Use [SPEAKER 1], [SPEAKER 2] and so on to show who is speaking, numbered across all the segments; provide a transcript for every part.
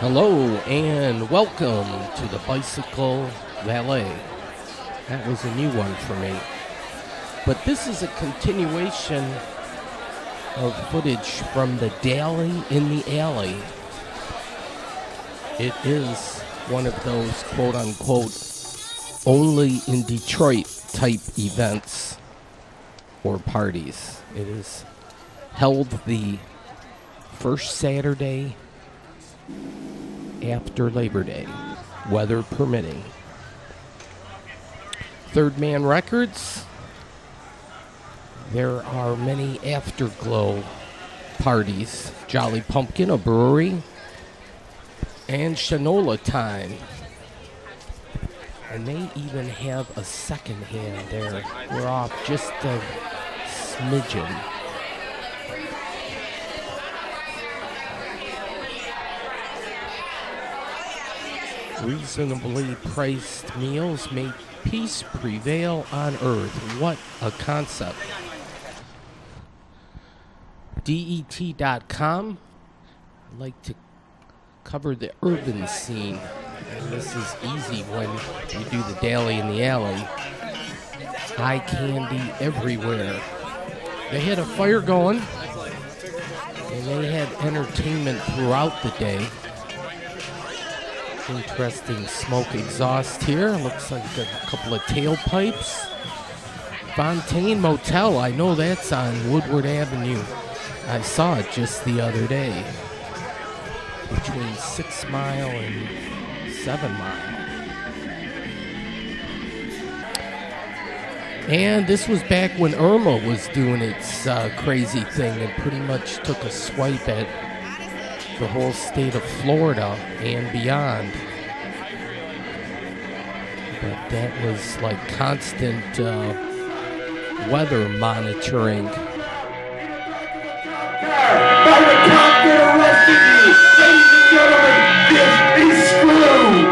[SPEAKER 1] Hello and welcome to the Bicycle Valet. That was a new one for me. But this is a continuation of footage from the Dally in the Alley. It is one of those quote-unquote only in Detroit type events or parties. It is held the first Saturday after Labor Day, weather permitting. Third Man Records. There are many afterglow parties. Jolly Pumpkin, a brewery, and Shinola Time. And they even have a second hand there. We're off just a smidgen. Reasonably priced meals make peace prevail on earth. What a concept. DET.com. I'd like to cover the urban scene. And this is easy when you do the Dally in the Alley. Eye candy everywhere. They had a fire going, and they had entertainment throughout the day. Interesting smoke exhaust here. Looks like a couple of tailpipes. Fontaine Motel, I know that's on Woodward Avenue. I saw it just the other day. Between 6 Mile and 7 Mile. And this was back when Irma was doing its crazy thing and pretty much took a swipe at the whole state of Florida and beyond. But that was like constant weather monitoring.
[SPEAKER 2] By the cop that arrested you, ladies and gentlemen, this is Screw.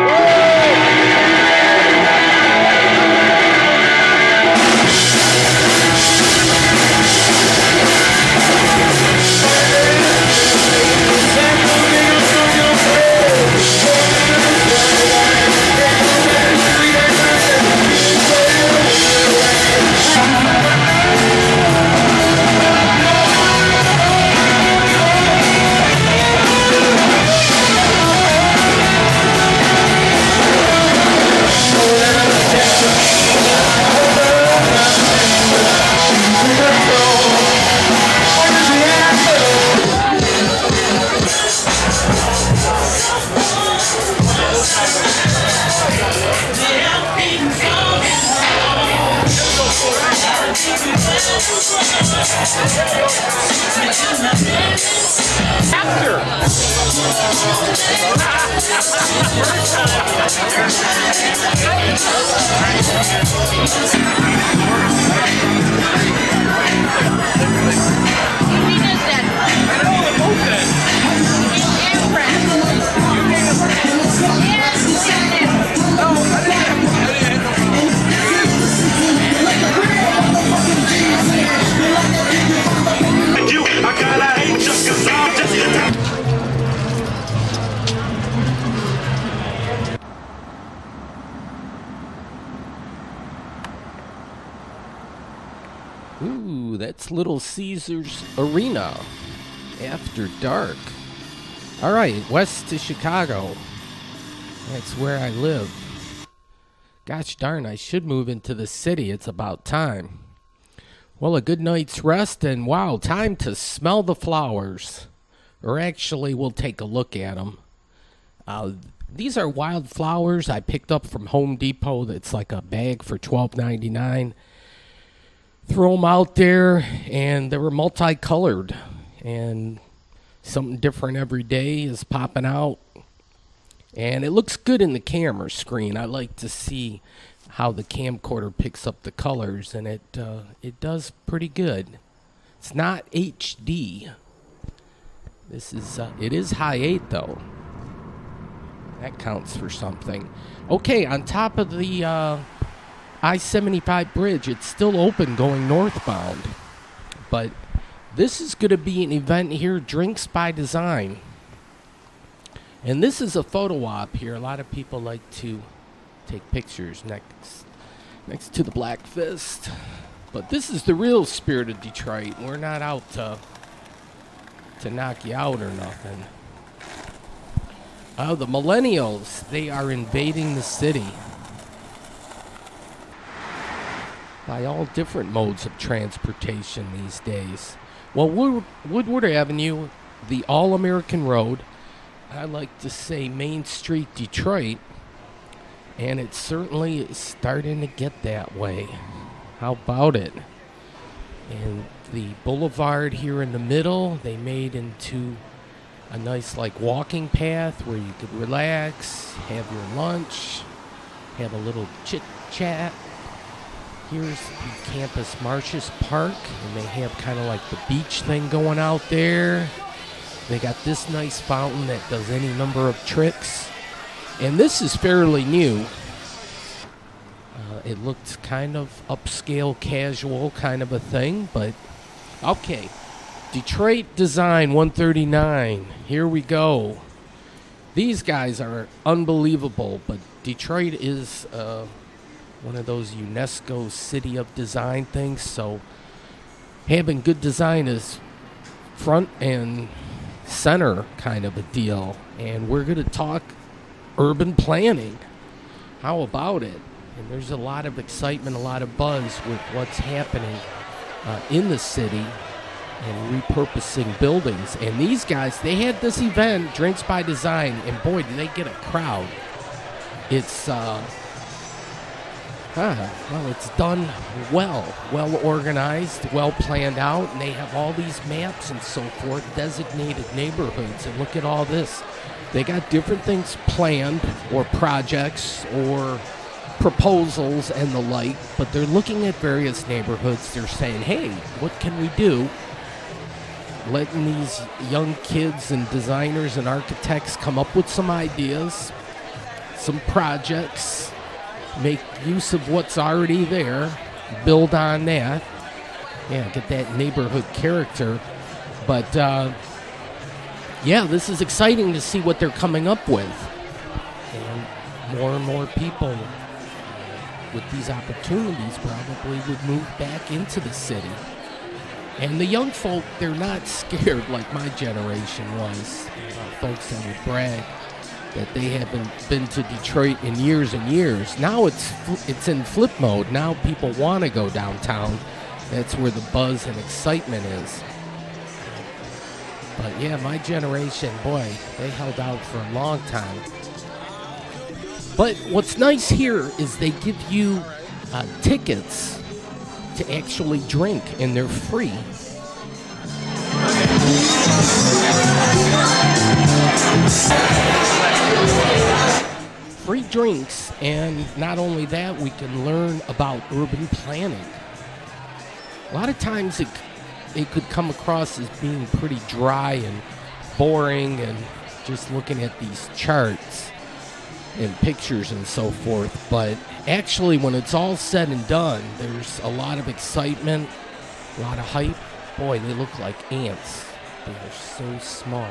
[SPEAKER 1] Ooh, that's Little Caesars Arena after dark. All right, west to Chicago. That's where I live. Gosh darn, I should move into the city. It's about time. Well, a good night's rest, and wow, time to smell the flowers. Or actually, we'll take a look at them. These are wild flowers I picked up from Home Depot. That's like a bag for $12.99. Throw them out there, and they were multicolored, and something different every day is popping out, and it looks good in the camera screen. I like to see how the camcorder picks up the colors, and it does pretty good. It's not HD. This is it is high 8 though. That counts for something. Okay, on top of the I-75 bridge, it's still open going northbound. But this is going to be an event here, Drinks by Design. And this is a photo op here. A lot of people like to take pictures next to the Black Fist. But this is the real spirit of Detroit. We're not out to knock you out or nothing. Oh, the millennials, they are invading the city by all different modes of transportation these days. Well, Woodward Avenue, the All-American Road, I like to say Main Street, Detroit, and it certainly is starting to get that way. How about it? And the boulevard here in the middle, they made into a nice like walking path where you could relax, have your lunch, have a little chit chat. Here's the Campus Martius Park, and they have kind of like the beach thing going out there. They got this nice fountain that does any number of tricks. And this is fairly new. It looked kind of upscale, casual kind of a thing, but okay. Detroit Design 139. Here we go. These guys are unbelievable, but Detroit is one of those UNESCO City of Design things, so having good design is front and center kind of a deal. And we're going to talk urban planning. How about it? And there's a lot of excitement, a lot of buzz with what's happening in the city and repurposing buildings. And these guys, they had this event, Drinks by Design, and boy, did they get a crowd. It's, it's done well organized, well planned out, and they have all these maps and so forth, designated neighborhoods. And look at all this. They got different things planned, or projects, or proposals and the like, but they're looking at various neighborhoods. They're saying, hey, what can we do? Letting these young kids and designers and architects come up with some ideas, some projects, make use of what's already there, build on that, get that neighborhood character. But this is exciting to see what they're coming up with. And more people with these opportunities probably would move back into the city. And the young folk, they're not scared like my generation was. Folks that would brag that they haven't been to Detroit in years and years. Now it's in flip mode. Now people want to go downtown. That's where the buzz and excitement is. But yeah, my generation, boy, they held out for a long time. But what's nice here is they give you tickets to actually drink, and they're free. Free drinks, and not only that, we can learn about urban planning. A lot of times it could come across as being pretty dry and boring and just looking at these charts and pictures and so forth, but actually when it's all said and done, there's a lot of excitement, a lot of hype. Boy, they look like ants. They are so small.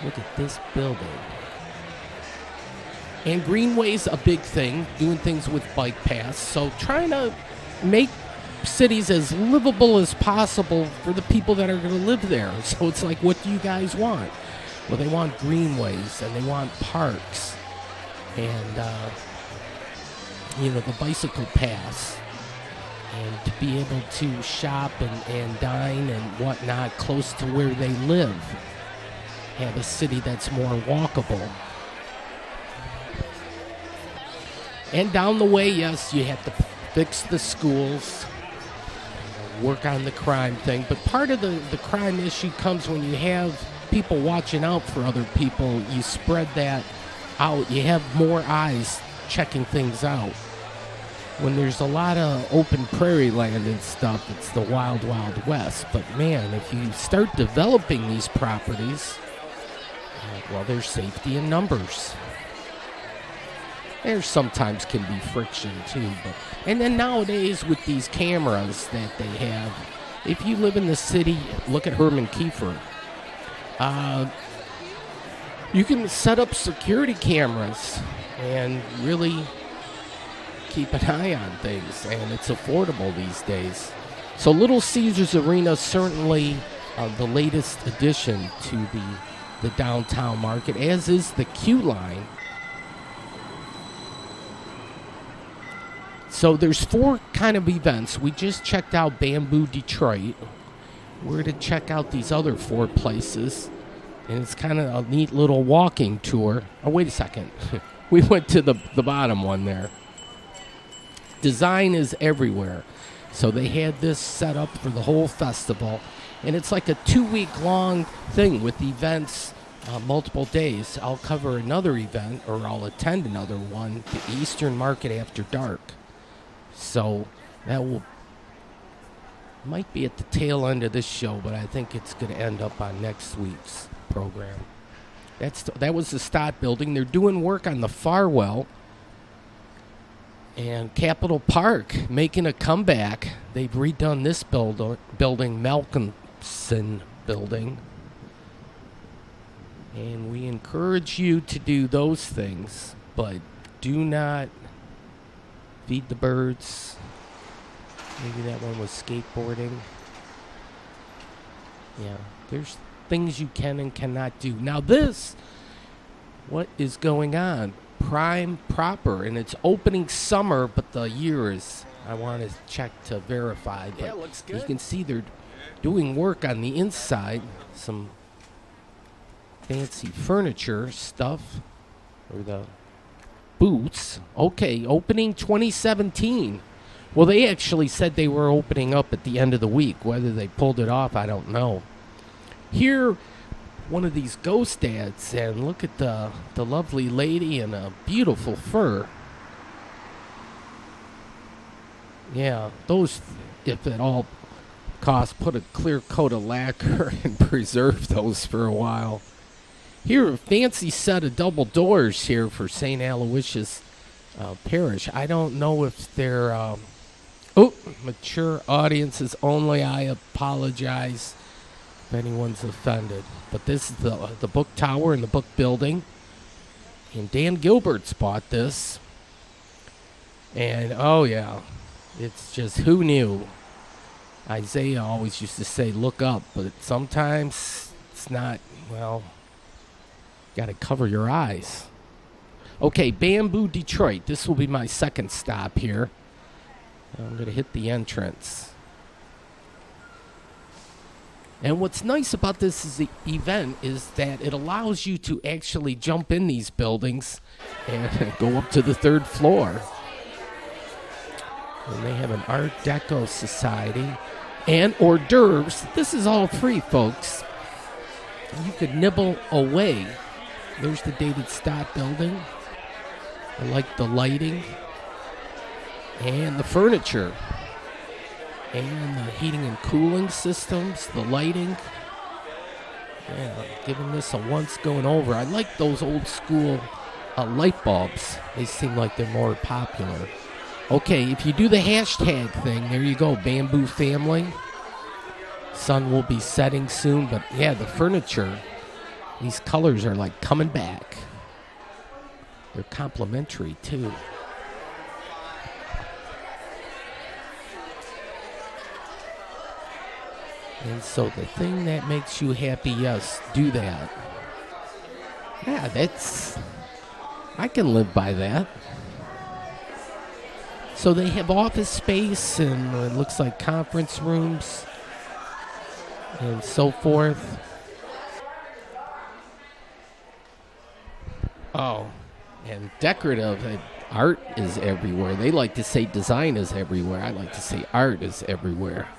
[SPEAKER 1] Look at this building. And Greenway's a big thing, doing things with bike paths, so trying to make cities as livable as possible for the people that are going to live there. So it's like, what do you guys want? Well, they want greenways, and they want parks, and the bicycle paths, and to be able to shop and dine and whatnot close to where they live. Have a city that's more walkable. And down the way, yes, you have to fix the schools, work on the crime thing, but part of the crime issue comes when you have people watching out for other people. You spread that out. You have more eyes checking things out. When there's a lot of open prairie land and stuff, it's the wild, wild west. But man, if you start developing these properties, there's safety in numbers. There sometimes can be friction too, and then nowadays with these cameras that they have, if you live in the city, look at Herman Kiefer. You can set up security cameras and really keep an eye on things, and it's affordable these days. So Little Caesars Arena certainly the latest addition to the downtown market, as is the Q Line. So there's 4 kind of events. We just checked out Bamboo Detroit. We're to check out these other 4 places, and it's kind of a neat little walking tour. Oh, wait a second. We went to the bottom one there. Design is everywhere. So they had this set up for the whole festival, and it's like a 2-week-long thing with events multiple days. I'll cover another event, or I'll attend another one, the Eastern Market After Dark. So that might be at the tail end of this show, but I think it's going to end up on next week's program. That was the Stott Building. They're doing work on the Farwell and Capital Park, making a comeback. They've redone this building, Malcolmson Building. And we encourage you to do those things, but do not feed the birds. Maybe that one was skateboarding. Yeah, there's things you can and cannot do. Now this, what is going on? Prime Proper, and it's opening summer, but the year is, I want to check to verify. But
[SPEAKER 3] yeah, looks good.
[SPEAKER 1] You can see they're doing work on the inside, some fancy furniture stuff, or the booths. Okay, opening 2017. Well, they actually said they were opening up at the end of the week. Whether they pulled it off, I don't know. Here, one of these ghost ads, and look at the lovely lady in a beautiful fur. Yeah, those, if at all costs, put a clear coat of lacquer and preserve those for a while. Here, a fancy set of double doors here for St. Aloysius Parish. I don't know if they're mature audiences only. I apologize if anyone's offended. But this is the book tower and the book building. And Dan Gilbert's bought this. And, oh, yeah, it's just, who knew? Isaiah always used to say, look up. But sometimes it's not, well, got to cover your eyes. Okay, Bamboo Detroit. This will be my second stop here. I'm going to hit the entrance. And what's nice about this is the event is that it allows you to actually jump in these buildings and go up to the 3rd floor. And they have an Art Deco Society and hors d'oeuvres. This is all free, folks. You could nibble away. There's the David Stott Building. I like the lighting and the furniture and the heating and cooling systems, the lighting. Yeah, giving this a once going over. I like those old school light bulbs. They seem like they're more popular. Okay, if you do the hashtag thing, there you go, Bamboo Family. Sun will be setting soon, but yeah, the furniture, these colors are like coming back. They're complimentary too. And so the thing that makes you happy, yes, do that. Yeah, I can live by that. So they have office space, and it looks like conference rooms and so forth. Oh, and decorative art is everywhere. They like to say design is everywhere. I like to say art is everywhere.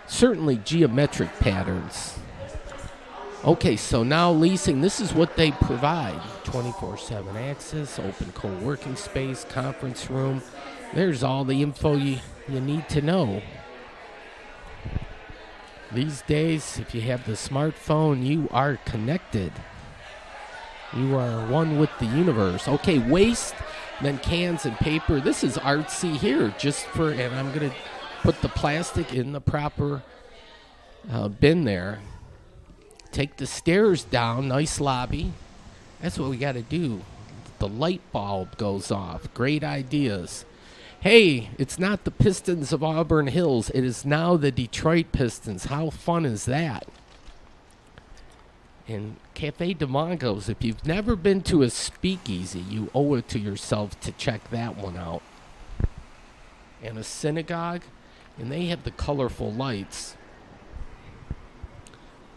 [SPEAKER 1] Certainly geometric patterns. Okay, so now leasing, this is what they provide. 24/7 access, open co-working space, conference room. There's all the info you need to know. These days, if you have the smartphone, you are connected. You are one with the universe. Okay, waste, then cans and paper. This is artsy here, and I'm going to put the plastic in the proper bin there. take the stairs down. Nice lobby. That's what we got to do. The light bulb goes off. Great ideas. Hey, it's not the Pistons of Auburn Hills. It is now the Detroit Pistons. How fun is that? And Cafe de Mongo's, if you've never been to a speakeasy, you owe it to yourself to check that one out. And a synagogue, and they have the colorful lights.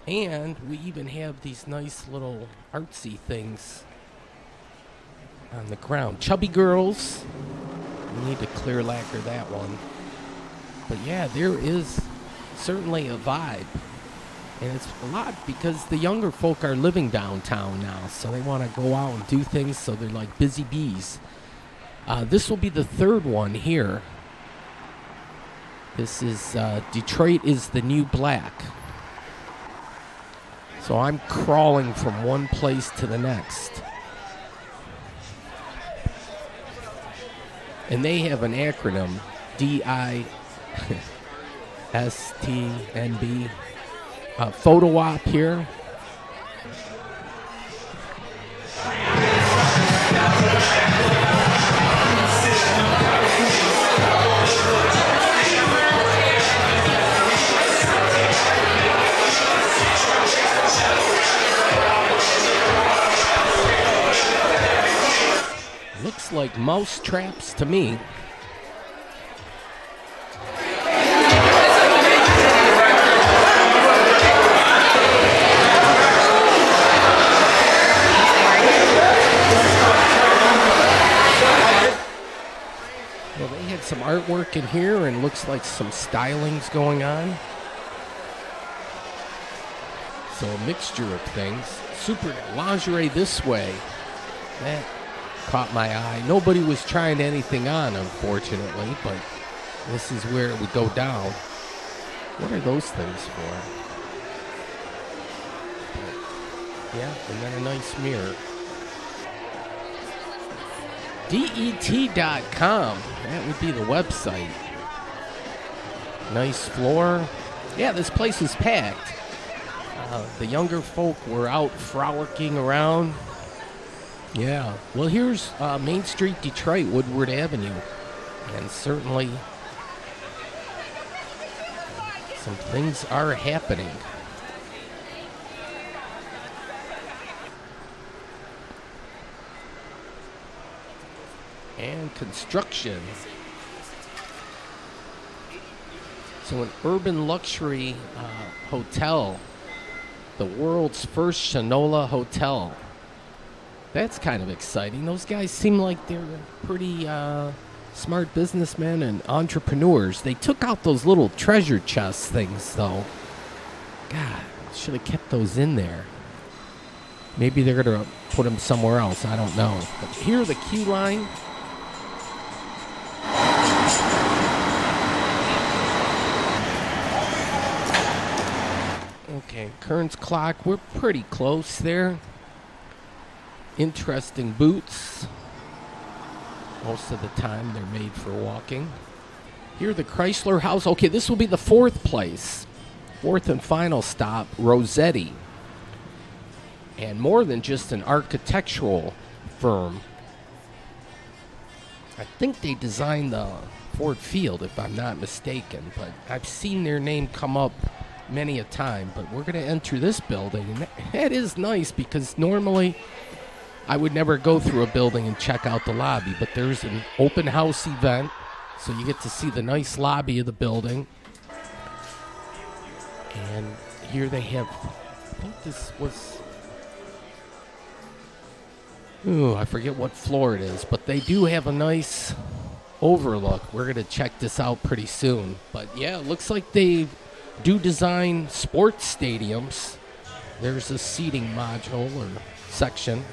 [SPEAKER 1] And we even have these nice little artsy things on the ground. Chubby Girls. We need to clear lacquer that one. But yeah, there is certainly a vibe. And it's a lot because the younger folk are living downtown now, so they want to go out and do things, so they're like busy bees. This will be the third one here. This is Detroit is the New Black. So I'm crawling from one place to the next. And they have an acronym, DISTNB. Photo op here. Looks like mouse traps to me. Some artwork in here and looks like some styling's going on. So a mixture of things. Super lingerie this way. That caught my eye. Nobody was trying anything on, unfortunately, but this is where it would go down. What are those things for? Yeah, and then a nice mirror. DET.com. That would be the website. Nice floor. Yeah, this place is packed. The younger folk were out frolicking around. Yeah. Well, here's Main Street, Detroit, Woodward Avenue. And certainly some things are happening. And construction. So an urban luxury hotel, the world's first Shinola hotel. That's kind of exciting. Those guys seem like they're pretty smart businessmen and entrepreneurs. They took out those little treasure chest things, though. God, should have kept those in there. Maybe they're going to put them somewhere else. I don't know. But here, the queue line. Okay, Kern's clock. We're pretty close there. Interesting boots. Most of the time they're made for walking. Here, the Chrysler House. Okay, this will be the fourth place. Fourth and final stop, Rossetti. And more than just an architectural firm. I think they designed the Ford Field, if I'm not mistaken. But I've seen their name come up many a time. But we're going to enter this building. And that is nice because normally I would never go through a building and check out the lobby. But there's an open house event. So you get to see the nice lobby of the building. And here they have, I think this was, I forget what floor it is, but they do have a nice overlook. We're going to check this out pretty soon. But yeah, it looks like they do design sports stadiums. There's a seating module or section.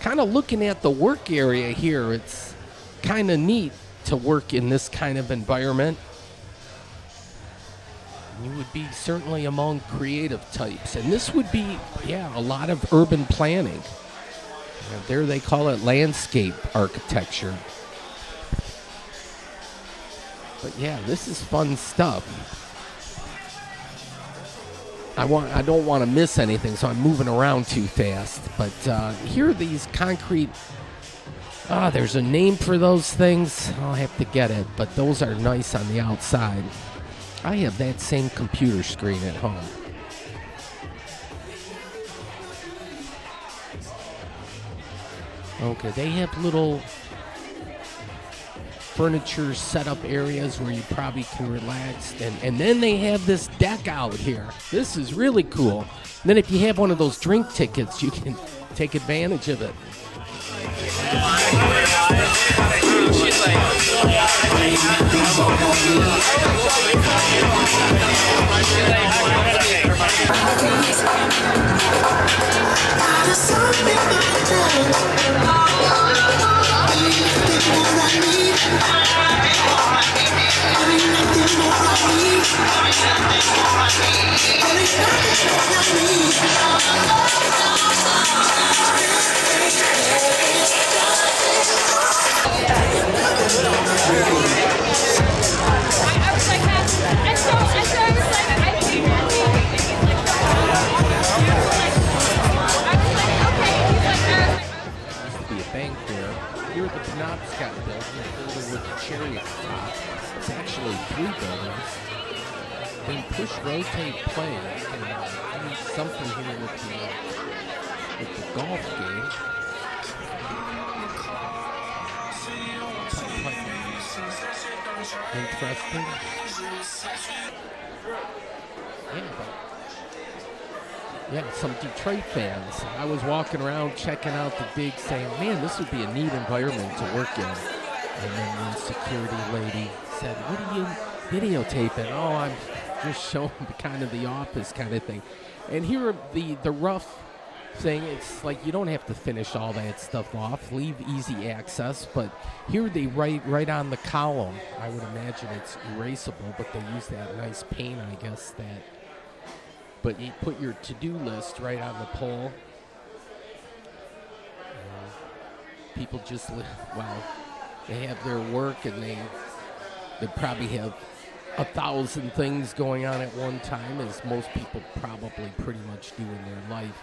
[SPEAKER 1] Kind of looking at the work area here, it's kind of neat to work in this kind of environment. You would be certainly among creative types. And this would be, a lot of urban planning. And there they call it landscape architecture. But yeah, this is fun stuff. I don't want to miss anything, so I'm moving around too fast. But here are these concrete. There's a name for those things. I'll have to get it, but those are nice on the outside. I have that same computer screen at home. Okay, they have little furniture setup areas where you probably can relax. And then they have this deck out here. This is really cool. And then if you have one of those drink tickets, you can take advantage of it. Here at the Penobscot building, the building with the cherry at the top. It's actually 3 buildings. Then push, rotate, play. And do something here with the golf game. Interesting. Yeah, some Detroit fans. I was walking around checking out the dig saying, man, this would be a neat environment to work in. And then the security lady said, what are you videotaping? Oh, I'm just showing kind of the office kind of thing. And here, the rough thing, it's like you don't have to finish all that stuff off. Leave easy access. But here they write right on the column. I would imagine it's erasable, but they use that nice paint, I guess, that... But you put your to-do list right on the pole. People just live, well, they have their work and they probably have 1,000 things going on at one time, as most people probably pretty much do in their life.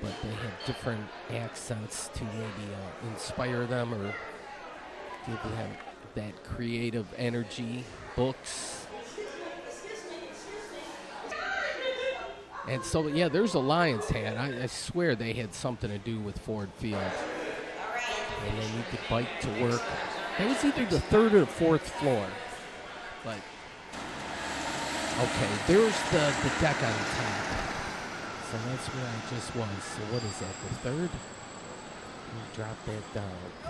[SPEAKER 1] But they have different accents to maybe inspire them or give them that creative energy. Books. And so, yeah, there's a Lions hat. I swear they had something to do with Ford Field. And then you could bike to work. It was either the 3rd or the 4th floor. But, okay, there's the deck on the top. So that's where I just was. So what is that, the 3rd? Let me drop that down. I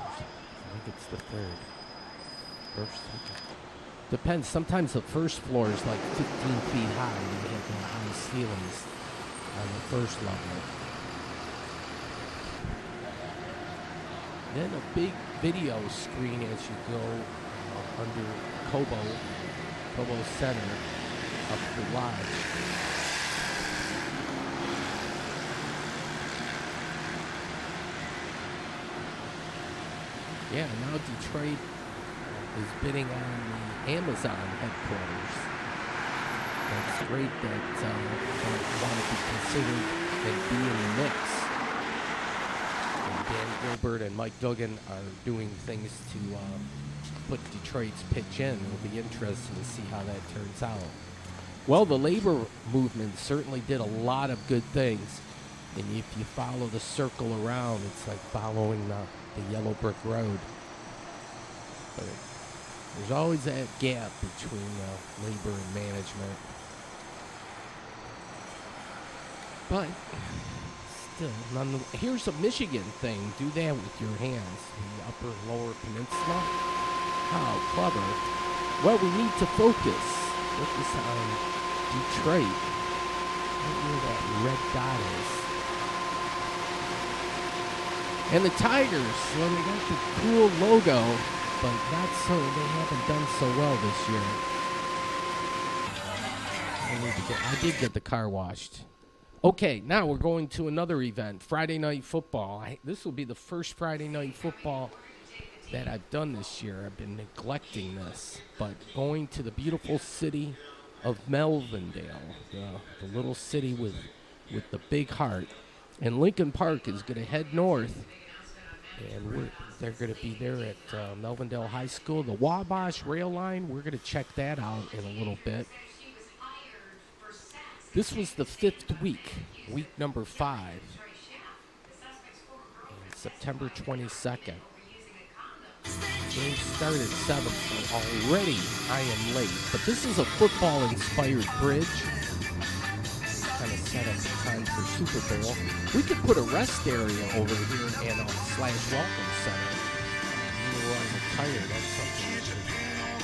[SPEAKER 1] think it's the 3rd. First, depends. Sometimes the first floor is like 15 feet high. You have the high ceilings on the first level. Then a big video screen as you go under Cobo Center up the lodge. Yeah, now Detroit is bidding on the Amazon headquarters. That's great that they want to be considered and be in the mix. And Dan Gilbert and Mike Duggan are doing things to put Detroit's pitch in. It'll be interesting to see how that turns out. Well, the labor movement certainly did a lot of good things. And if you follow the circle around, it's like following the yellow brick road. But there's always that gap between labor and management. But still, here's a Michigan thing. Do that with your hands. The upper and lower peninsula. How clever. Well, we need to focus. Focus on Detroit. Right where that red dot is. And the Tigers, well, they got the cool logo, but not so, they haven't done so well this year. I did get the car washed. Okay, now we're going to another event, Friday Night Football. This will be the first Friday Night Football that I've done this year. I've been neglecting this, but going to the beautiful city of Melvindale, the little city with the big heart. And Lincoln Park is going to head north, and they're going to be there at Melvindale High School. The Wabash rail line, we're going to check that out in a little bit. This was the 5th week number 5, and September 22nd. Game started 7, so already I am late. But this is a football-inspired bridge. Kind of set up the time for Super Bowl. We could put a rest area over here and a / welcome center. When we're on retire, that's something we should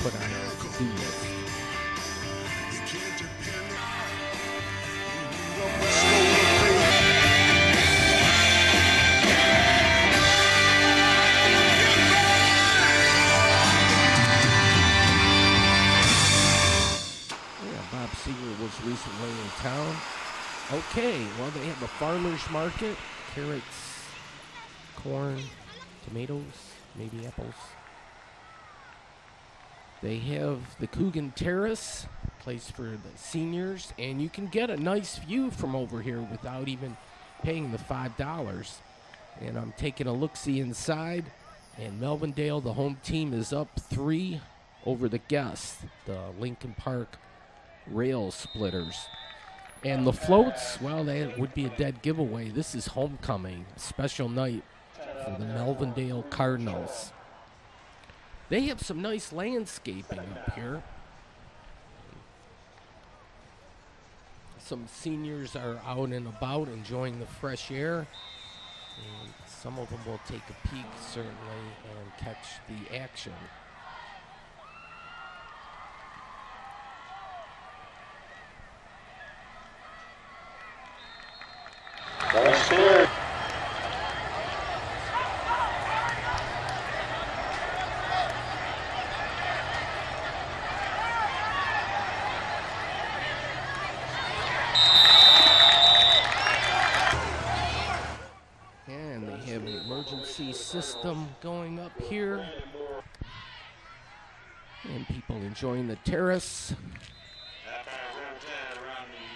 [SPEAKER 1] put on our to-do list. Bob Seger was recently in town. Okay, well, they have a farmer's market, carrots, corn, tomatoes, maybe apples. They have the Coogan Terrace, place for the seniors, and you can get a nice view from over here without even paying the $5. And I'm taking a look-see inside, and Melvindale, the home team, is up 3 over the guests, the Lincoln Park Rail Splitters. And the floats, well, that would be a dead giveaway. This is homecoming, a special night for the Melvindale Cardinals. They have some nice landscaping up here. Some seniors are out and about enjoying the fresh air. And some of them will take a peek, certainly, and catch the action. And they have an emergency system going up here. And people enjoying the terrace.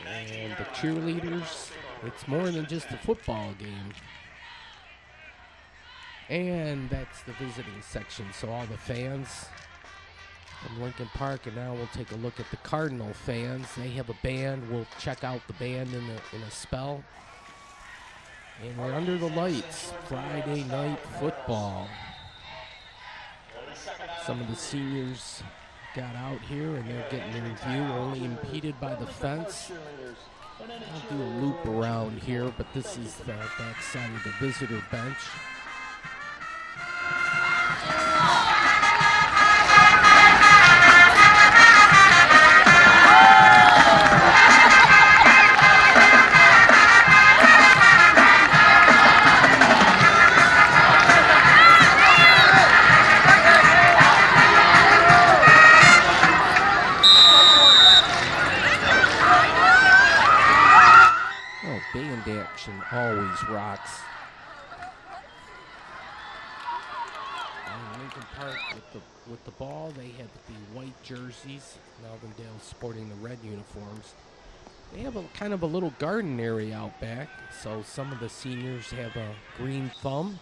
[SPEAKER 1] And the cheerleaders. It's more than just a football game. And that's the visiting section. So all the fans from Lincoln Park. And now we'll take a look at the Cardinal fans. They have a band. We'll check out the band in a spell. And we're under the lights. Friday night football. Some of the seniors got out here and they're getting their view, only impeded by the fence. I'll do a loop around here, but this is the back side of the visitor bench. Always rocks. And Lincoln Park with the ball, they have the white jerseys. Melvindale sporting the red uniforms. They have a kind of a little garden area out back, so some of the seniors have a green thumb.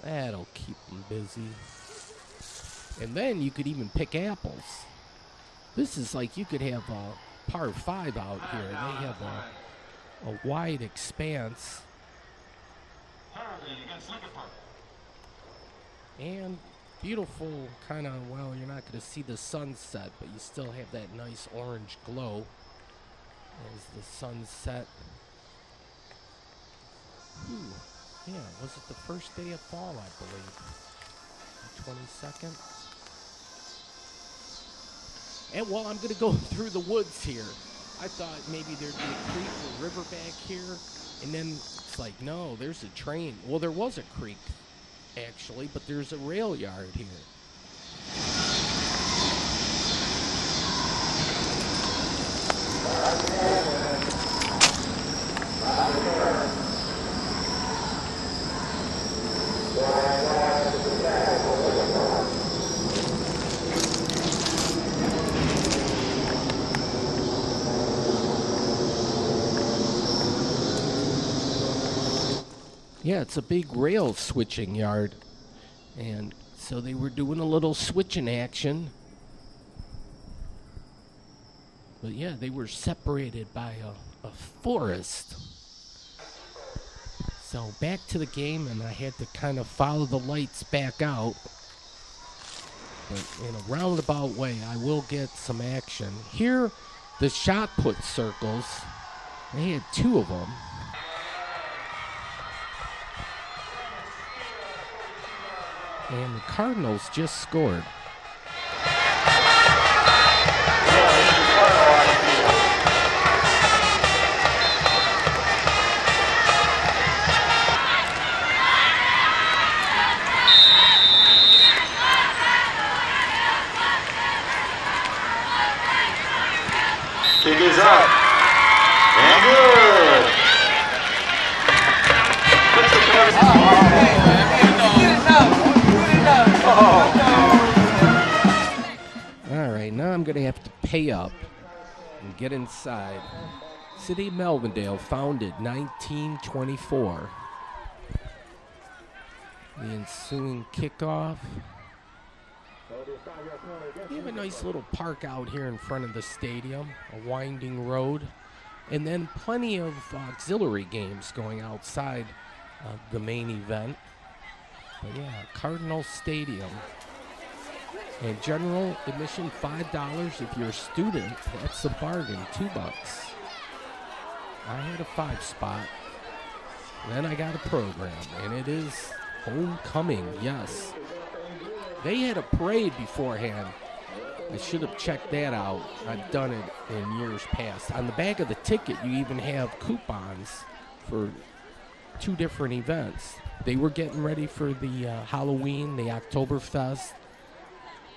[SPEAKER 1] That'll keep them busy. And then you could even pick apples. This is like you could have a par 5 out here. They have a wide expanse. And beautiful kind of, well, you're not going to see the sunset, but you still have that nice orange glow as the sunset. Yeah, was it the first day of fall, I believe? The 22nd? And well, I'm going to go through the woods here. I thought maybe there'd be a creek or river back here, and then it's like, no, there's a train. Well, there was a creek, actually, but there's a rail yard here. Yeah, it's a big rail switching yard. And so they were doing a little switching action. But yeah, they were separated by a forest. So back to the game, and I had to kind of follow the lights back out. But in a roundabout way, I will get some action. Here, the shot put circles, they had 2 of them. And the Cardinals just scored.
[SPEAKER 2] Kick is up. And good. Puts the
[SPEAKER 1] All right, now I'm going to have to pay up and get inside. City of Melvindale, founded 1924. The ensuing kickoff. We have a nice little park out here in front of the stadium, a winding road, and then plenty of auxiliary games going outside the main event. But yeah, Cardinal Stadium. And general admission $5. If you're a student, that's a bargain, $2. I had a 5 spot. Then I got a program, and it is homecoming, yes. They had a parade beforehand. I should have checked that out. I've done it in years past. On the back of the ticket, you even have coupons for 2 different events. They were getting ready for the Halloween, the Oktoberfest.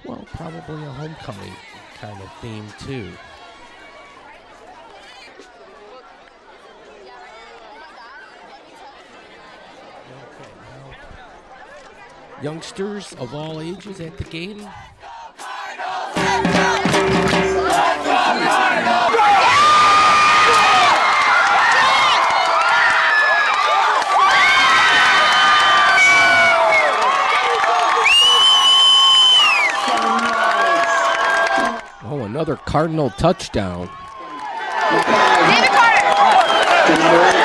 [SPEAKER 1] Well, probably a homecoming kind of theme, too. Okay, now, youngsters of all ages at the game. Oh, another Cardinal touchdown.
[SPEAKER 3] David Carter!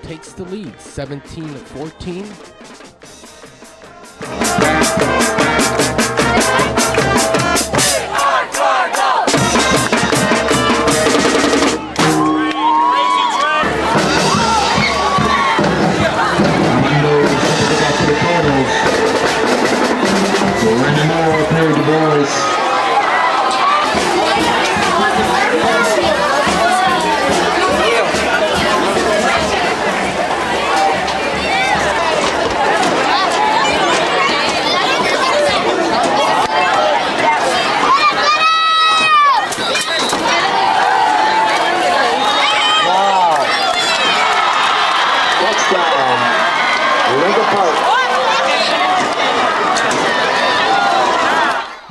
[SPEAKER 1] Takes the lead, 17-14.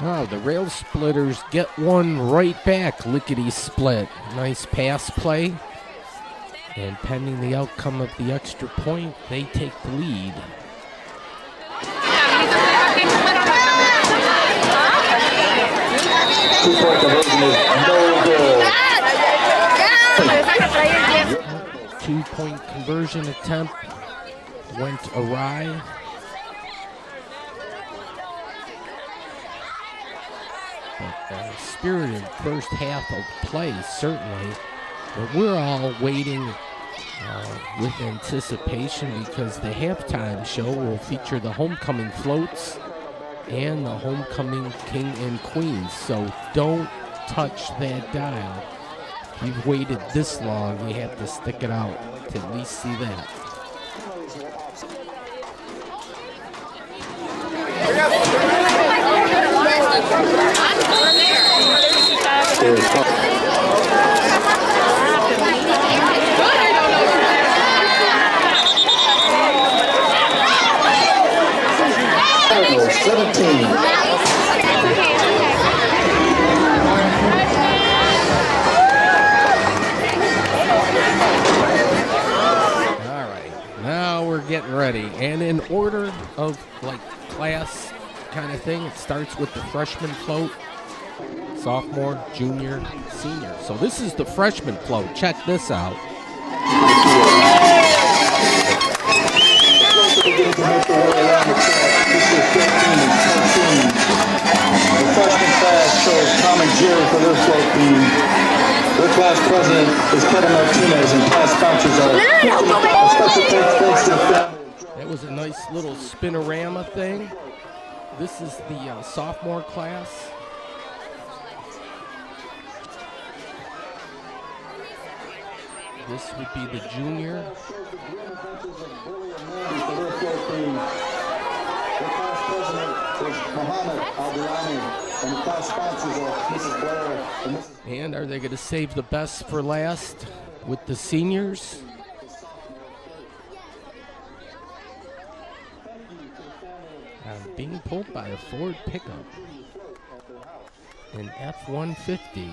[SPEAKER 1] Wow, the Rail Splitters get one right back, lickety-split. Nice pass play. And pending the outcome of the extra point, they take the lead.
[SPEAKER 2] Two-point conversion is no good.
[SPEAKER 1] 2-point conversion attempt went awry. But spirited first half of play, certainly. But we're all waiting with anticipation because the halftime show will feature the homecoming floats and the homecoming king and queen. So don't touch that dial. If you've waited this long, you have to stick it out to at least see that.
[SPEAKER 2] Cardinals 17.
[SPEAKER 1] All right, now we're getting ready. And in order of like class kind of thing, it starts with the freshman float, sophomore, junior, senior. So this is the freshman float. Check this out.
[SPEAKER 2] Beginning to make their way around the track. This is 15 and 13. The freshman class chose Tom and Jerry for their float team. Their class president is Kevin Martinez, and class sponsors are a special thanks to the family.
[SPEAKER 1] That was a nice little spinorama thing. This is the sophomore class. This would be the junior.
[SPEAKER 2] The class president is Muhammad Al-Durrani, and the class sponsors are Mrs. Blair and Mrs.
[SPEAKER 1] And are they going to save the best for last with the seniors? Being pulled by a Ford pickup, an F-150.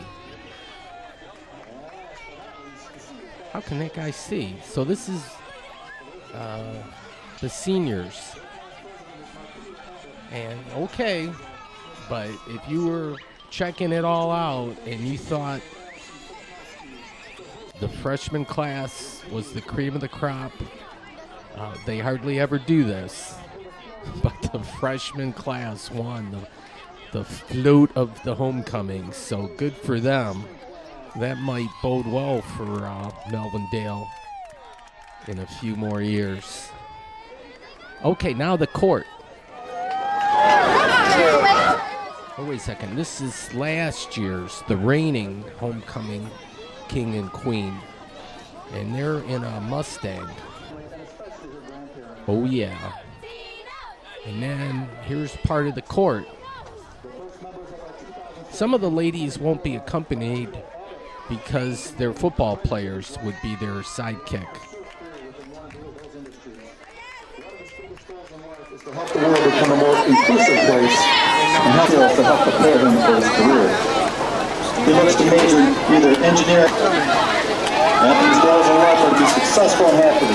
[SPEAKER 1] How can that guy see? So this is the seniors. And okay, but if you were checking it all out and you thought the freshman class was the cream of the crop, they hardly ever do this. But the freshman class won the float of the homecoming, so good for them. That might bode well for Melvin Dale in a few more years. Okay, now the court. Oh, wait a second. This is last year's, the reigning homecoming king and queen. And they're in a Mustang. Oh, yeah. And then here's part of the court. Some of the ladies won't be accompanied because their football players would be their sidekick.
[SPEAKER 2] To help the world become a more inclusive place and help us to help prepare him for his career. He looks to major either engineering, and his goals in life are to be successful and happy,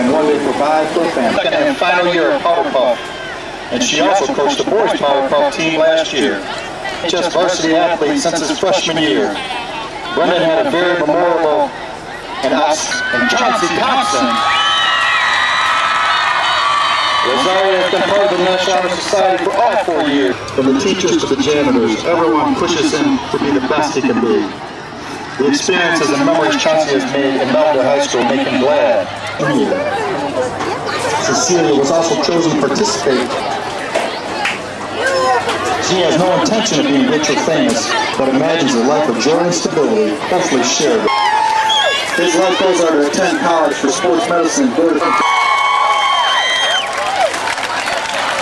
[SPEAKER 2] and one day provide for a family. Second and final year of Powerpuff, and she also coached the boys Powerpuff team last year. Just varsity athlete since his freshman year. Brendan had a very memorable and John C. Thompson. Rosario has been part of the National Honor Society for all 4 years. From the teachers to the janitors, everyone pushes him to be the best he can be. The experiences and memories Chauncey has made in Melville High School make him glad. Cecilia was also chosen to participate. She has no intention of being rich or famous, but imagines a life of joy and stability, hopefully shared. His life goals are to attend college for sports medicine.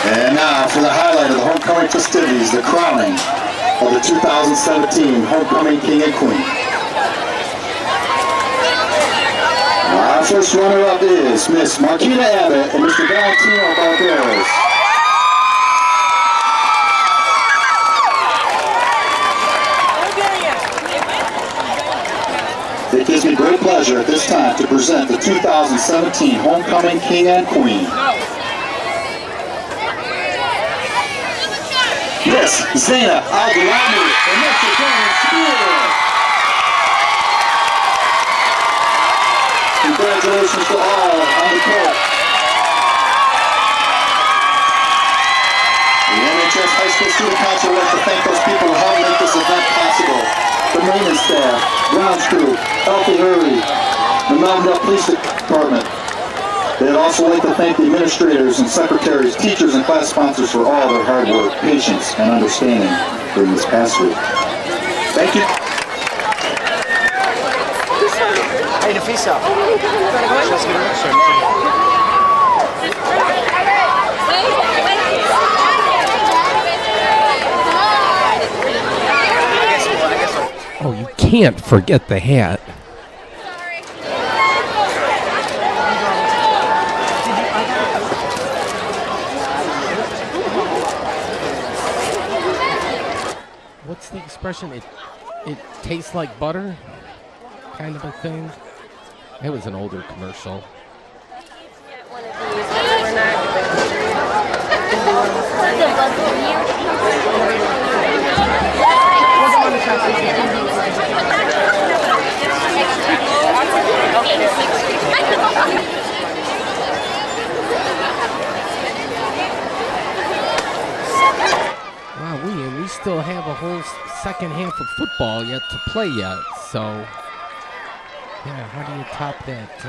[SPEAKER 2] And now for the highlight of the homecoming festivities, the crowning of the 2017 Homecoming King and Queen. Our first runner-up is Miss Marquita Abbott and Mr. Valentino Barberos. It gives me great pleasure at this time to present the 2017 Homecoming King and Queen. Miss Zena Al-Durrani and Mr. John Spear. Congratulations to all on the court. The NHS High school student council would like to thank those people who helped make this event possible. The maintenance staff, grounds crew, Alfie Hurley, the Mountain Police Department. They'd also like to thank the administrators and secretaries, teachers, and class sponsors for all their hard work, patience, and understanding during this past week. Thank you.
[SPEAKER 4] Hey, Nafisa.
[SPEAKER 1] Oh, you can't forget the hat. What's the expression? It tastes like butter, kind of a thing. It was an older commercial. Wow, we still have a whole second half of football yet to play yet. So, yeah, how do you top that?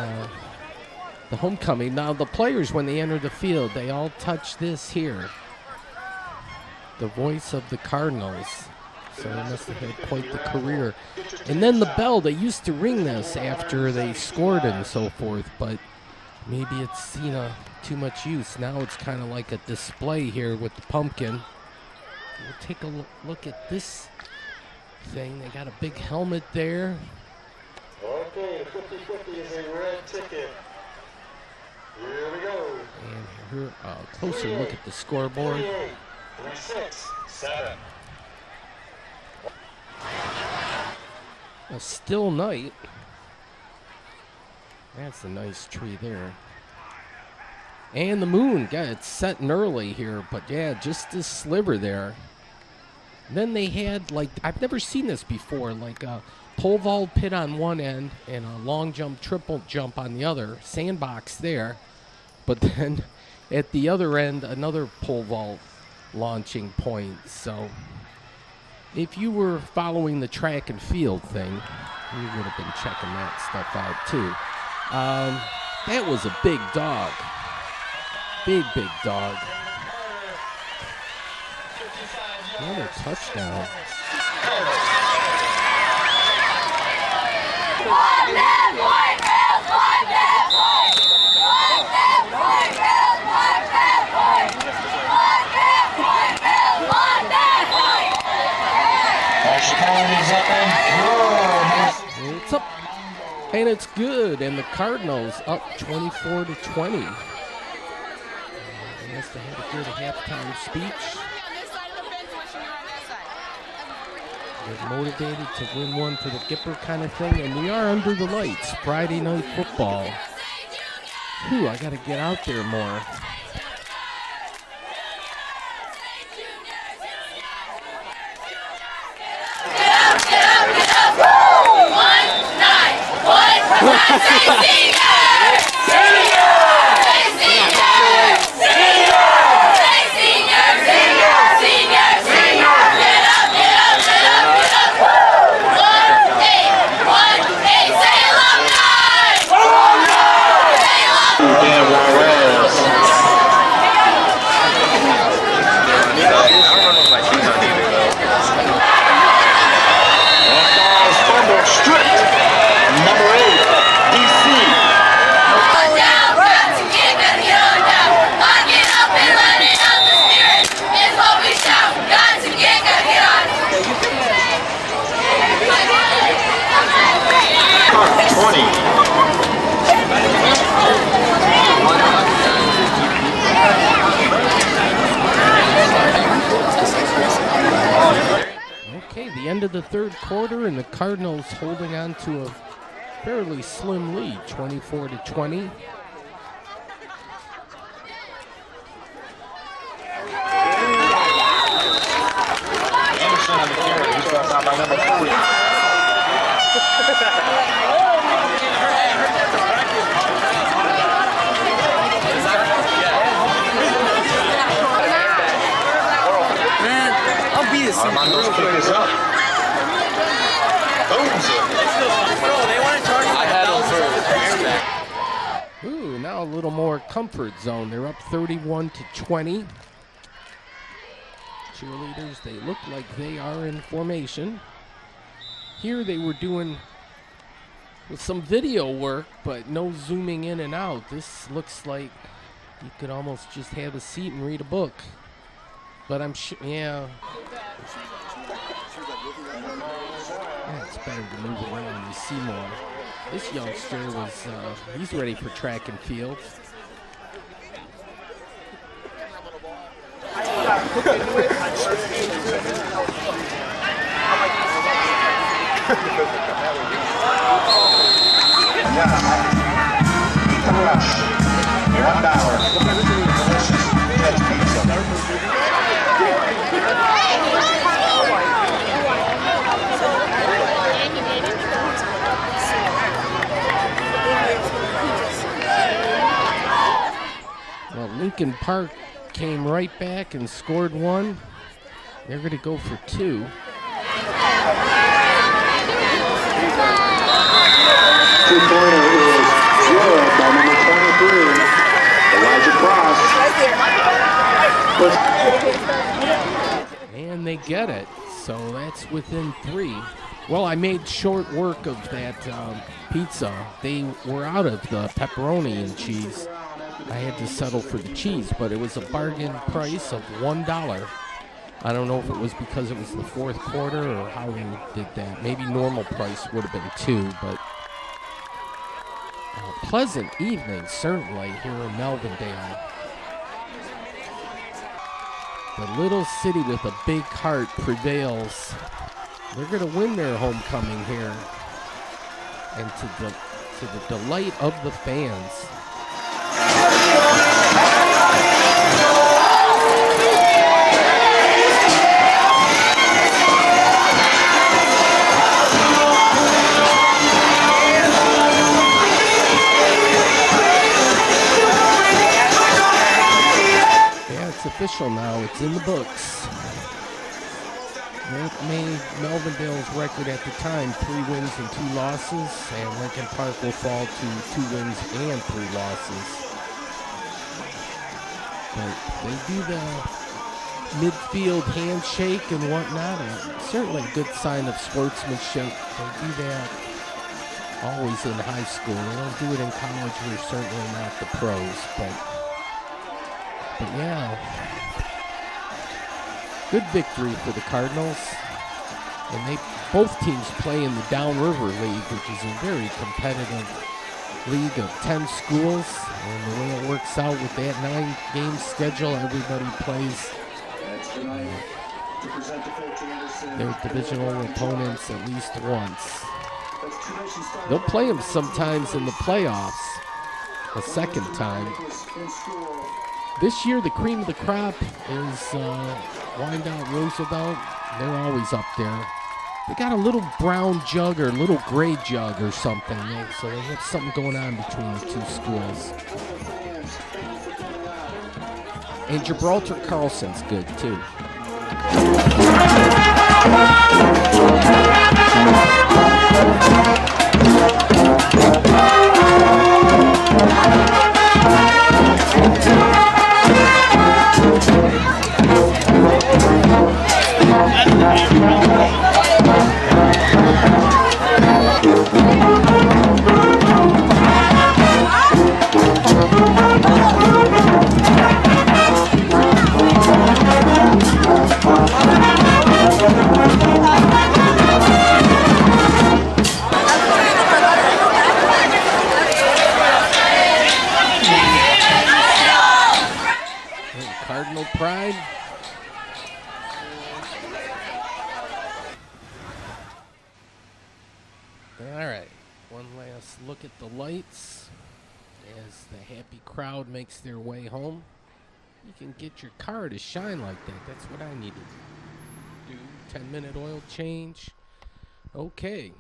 [SPEAKER 1] The homecoming. Now, the players, when they enter the field, they all touch this here. The voice of the Cardinals. So they must have had quite the career. And then the bell, they used to ring this after they scored and so forth, but maybe it's seen too much use. Now it's kind of like a display here with the pumpkin. We'll take a look at this thing. They got a big helmet there.
[SPEAKER 5] Okay, 50-50 is a red ticket. Here we go.
[SPEAKER 1] And here, a closer look at the scoreboard.
[SPEAKER 5] 36, 7.
[SPEAKER 1] A still night. That's a nice tree there. And the moon, yeah, it's setting early here, but yeah, just this sliver there. And then they had, like, I've never seen this before, like a pole vault pit on one end and a long jump, triple jump on the other, sandbox there. But then at the other end, another pole vault launching point. So if you were following the track and field thing, you would have been checking that stuff out too. That was a big dog. Big dog. Another touchdown. It's up, and it's good, and the Cardinals up 24-20. They must have had a good halftime speech. They're motivated to win one for the Gipper kind of thing, and we are under the lights. Friday night football. Whew, I got to get out there more. Okay, the end of the third quarter, and the Cardinals holding on to a fairly slim lead, 24-20.
[SPEAKER 5] Anderson on the carry. He's brought out by number 40. Armando's kick is up. Booms it.
[SPEAKER 4] I had him
[SPEAKER 1] Ooh, now a little more comfort zone. They're up 31-20. Cheerleaders, they look like they are in formation. Here they were doing with some video work, but no zooming in and out. This looks like you could almost just have a seat and read a book. But I'm sure, yeah, it's better to move around. You see more. This youngster was, he's ready for track and field. Well, Lincoln Park came right back and scored one. They're going to go for two.
[SPEAKER 2] Two-pointer is good by number 23, Elijah Cross.
[SPEAKER 1] And they get it. So that's within three. Well, I made short work of that pizza. They were out of the pepperoni and cheese. I had to settle for the cheese, but it was a bargain price of $1. I don't know if it was because it was the fourth quarter or how they did that. Maybe normal price would have been $2, but a pleasant evening, certainly, here in Melvindale. The little city with a big heart prevails. They're going to win their homecoming here, and to the delight of the fans. Yeah, it's official now. It's in the books. That made Melvindale's record at the time 3 wins and 2 losses, and Lincoln Park will fall to 2 wins and 3 losses. But they do the midfield handshake and whatnot, and certainly a good sign of sportsmanship. They do that always in high school. They don't do it in college. We're certainly not the pros, but yeah. Good victory for the Cardinals. And both teams play in the Downriver League, which is a very competitive league of 10 schools. And the way it works out with that 9-game schedule, everybody plays their divisional opponents at least once. They'll play them sometimes in the playoffs a second time. This year, the cream of the crop is Wyandotte Roosevelt. They're always up there. They got a little brown jug or a little gray jug or something. So they have something going on between the two schools. And Gibraltar Carlson's good, too. Cardinal pride. All right, one last look at the lights as the happy crowd makes their way home. You can get your car to shine like that. That's what I need to do. 10-minute oil change. Okay.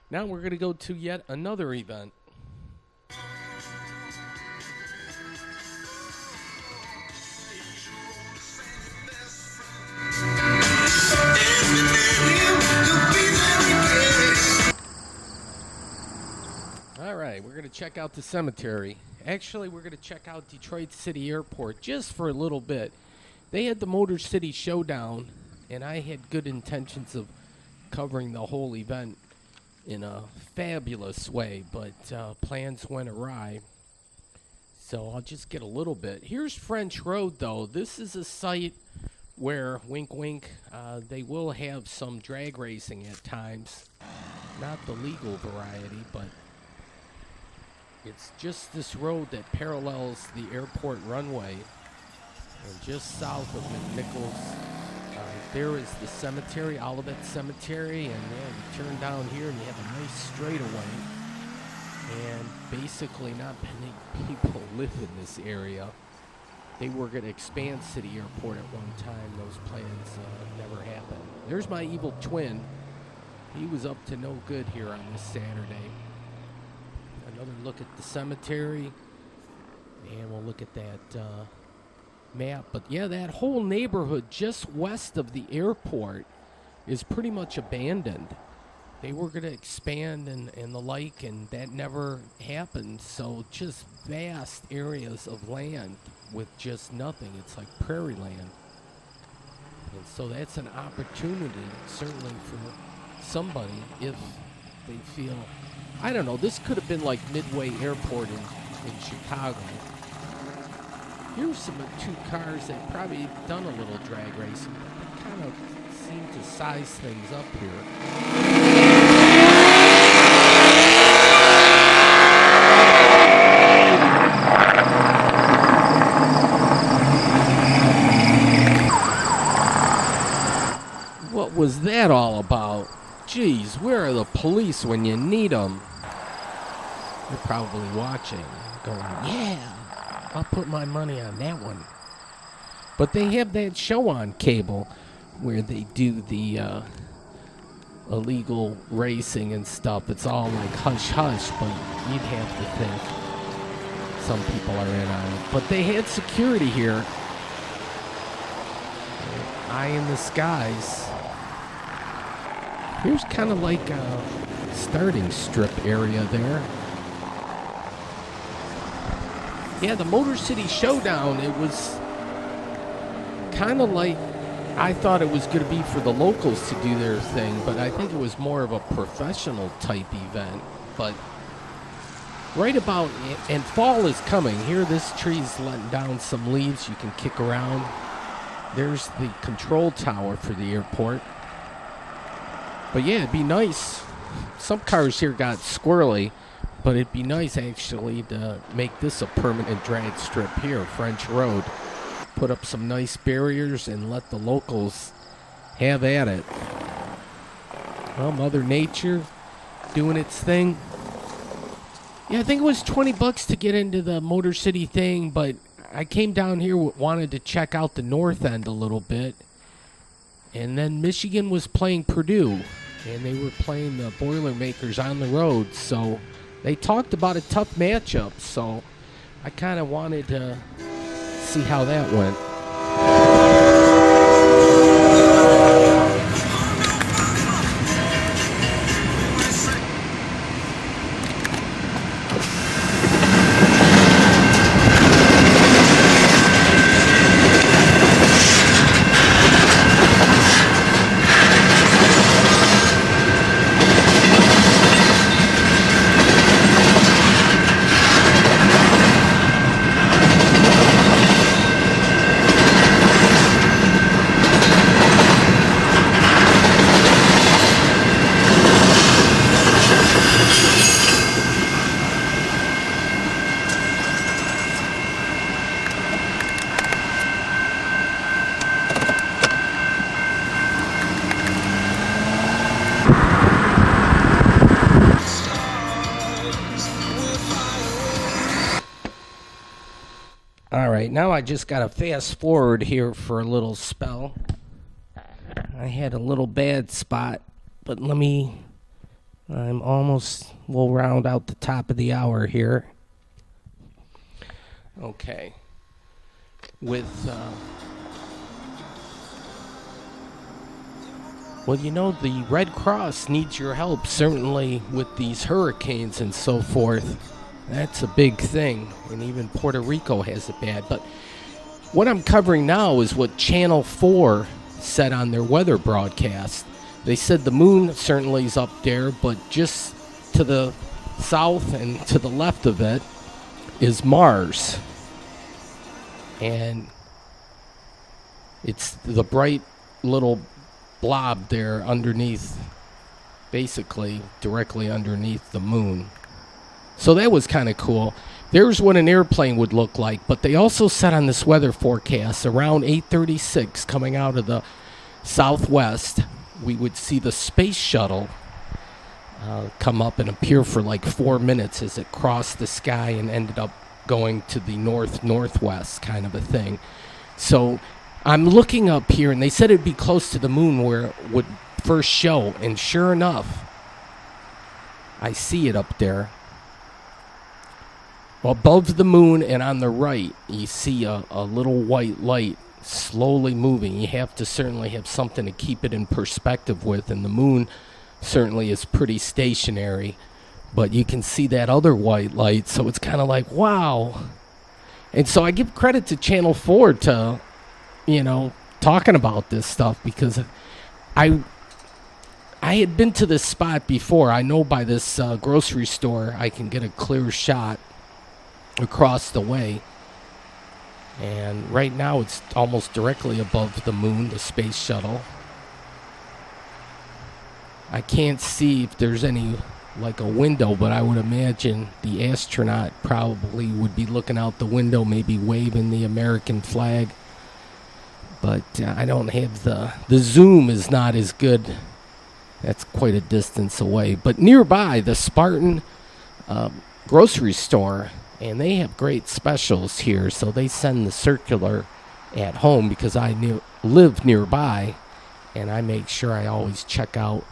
[SPEAKER 1] Now we're going to go to yet another event. check out the cemetery. Actually, we're going to check out Detroit City Airport just for a little bit. They had the Motor City Showdown, and I had good intentions of covering the whole event in a fabulous way, but plans went awry. So I'll just get a little bit. Here's French Road, though. This is a site where, wink, wink, they will have some drag racing at times. Not the legal variety, but it's just this road that parallels the airport runway. And just south of McNichols, there is the cemetery, Olivet Cemetery, and you turn down here and you have a nice straightaway. And basically not many people live in this area. They were going to expand City Airport at one time. Those plans never happened. There's my evil twin. He was up to no good here on this Saturday. Another look at the cemetery. And we'll look at that map. But yeah, that whole neighborhood just west of the airport is pretty much abandoned. They were going to expand and the like, and that never happened. So just vast areas of land with just nothing. It's like prairie land. And so that's an opportunity, certainly for somebody, if they feel, I don't know, this could have been like Midway Airport in Chicago. Here's some two cars that probably done a little drag racing, but they kind of seem to size things up here. What was that all about? Geez, where are the police when you need them? They're probably watching, going, yeah, I'll put my money on that one. But they have that show on cable where they do the illegal racing and stuff. It's all like hush-hush, but you'd have to think some people are in on it. But they had security here. Eye in the skies. Here's kind of like a starting strip area there. Yeah, the Motor City Showdown, it was kind of like, I thought it was going to be for the locals to do their thing, but I think it was more of a professional type event. But right about, and fall is coming. Here, this tree's letting down some leaves. You can kick around. There's the control tower for the airport. But yeah, it'd be nice. Some cars here got squirrely, but it'd be nice actually to make this a permanent drag strip here, French Road. Put up some nice barriers and let the locals have at it. Well, Mother Nature doing its thing. Yeah, I think it was $20 to get into the Motor City thing, but I came down here, wanted to check out the north end a little bit. And then Michigan was playing Purdue, and they were playing the Boilermakers on the road. So they talked about a tough matchup, so I kind of wanted to see how that went. Now I just got to fast forward here for a little spell. I had a little bad spot, but we'll round out the top of the hour here. Okay. Well, the Red Cross needs your help, certainly with these hurricanes and so forth. That's a big thing, and even Puerto Rico has it bad. But what I'm covering now is what Channel 4 said on their weather broadcast. They said the moon certainly is up there, but just to the south and to the left of it is Mars. And it's the bright little blob there underneath, basically directly underneath the moon. So that was kind of cool. There's what an airplane would look like, but they also said on this weather forecast around 8:36 coming out of the southwest, we would see the space shuttle come up and appear for like 4 minutes as it crossed the sky and ended up going to the northwest kind of a thing. So I'm looking up here, and they said it'd be close to the moon where it would first show, and sure enough, I see it up there. Above the moon and on the right, you see a little white light slowly moving. You have to certainly have something to keep it in perspective with, and the moon certainly is pretty stationary, but you can see that other white light, so it's kind of like, wow. And so I give credit to Channel 4 to, talking about this stuff, because I had been to this spot before. I know by this grocery store I can get a clear shot across the way, and right now it's almost directly above the moon, the space shuttle. I can't see if there's any like a window, but I would imagine the astronaut probably would be looking out the window, maybe waving the American flag. But I don't have the zoom is not as good. That's quite a distance away. But nearby, the Spartan grocery store, and they have great specials here. So they send the circular at home because I live nearby, and I make sure I always check out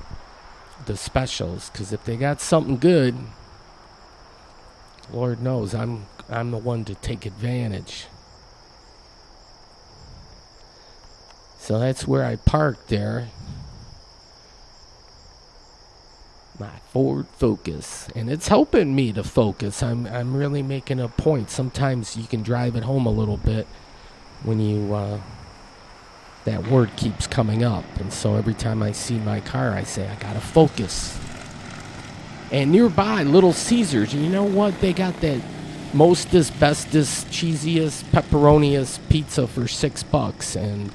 [SPEAKER 1] the specials, because if they got something good, Lord knows I'm the one to take advantage. So that's where I parked there. My Ford Focus, and it's helping me to focus. I'm really making a point. Sometimes you can drive it home a little bit when you that word keeps coming up, and so every time I see my car, I say I gotta focus. And nearby, Little Caesars, you know what? They got that mostest, bestest, cheesiest, pepperoniest pizza for $6, and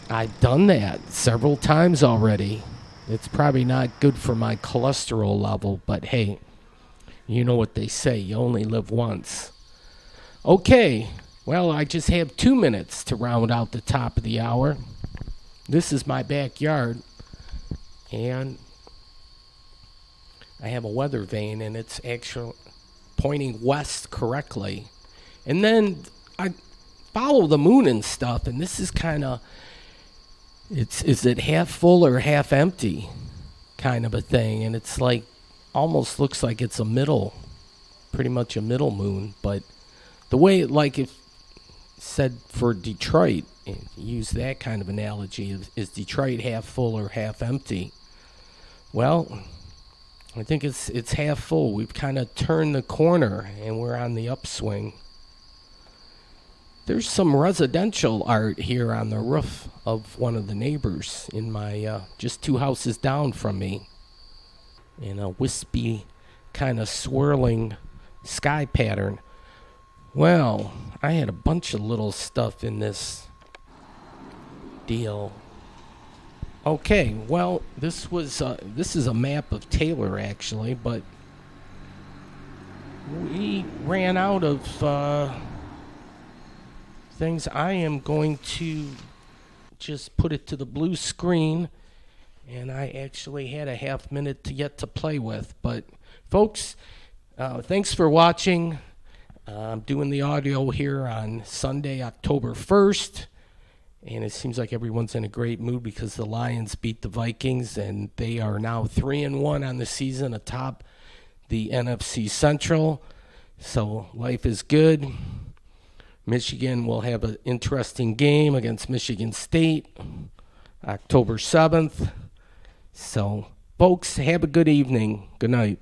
[SPEAKER 1] I've done that several times already. It's probably not good for my cholesterol level, but hey, you know what they say, you only live once. Okay, well, I just have 2 minutes to round out the top of the hour. This is my backyard, and I have a weather vane, and it's actually pointing west correctly. And then I follow the moon and stuff, and this is kind of, is it half full or half empty kind of a thing, and it's like, almost looks like it's pretty much a middle moon, but the way, like if said for Detroit, and use that kind of analogy, is Detroit half full or half empty? Well, I think it's half full. We've kind of turned the corner, and we're on the upswing. There's some residential art here on the roof of one of the neighbors in my just 2 houses down from me, in a wispy kind of swirling sky pattern. Well, I had a bunch of little stuff in this deal. Okay, well, this is a map of Taylor, actually, but we ran out of things. I am going to just put it to the blue screen, and I actually had a half minute yet to play with. But, folks, thanks for watching. I'm doing the audio here on Sunday, October 1st, and it seems like everyone's in a great mood because the Lions beat the Vikings, and they are now 3-1 on the season atop the NFC Central. So life is good. Michigan will have an interesting game against Michigan State, October 7th. So, folks, have a good evening. Good night.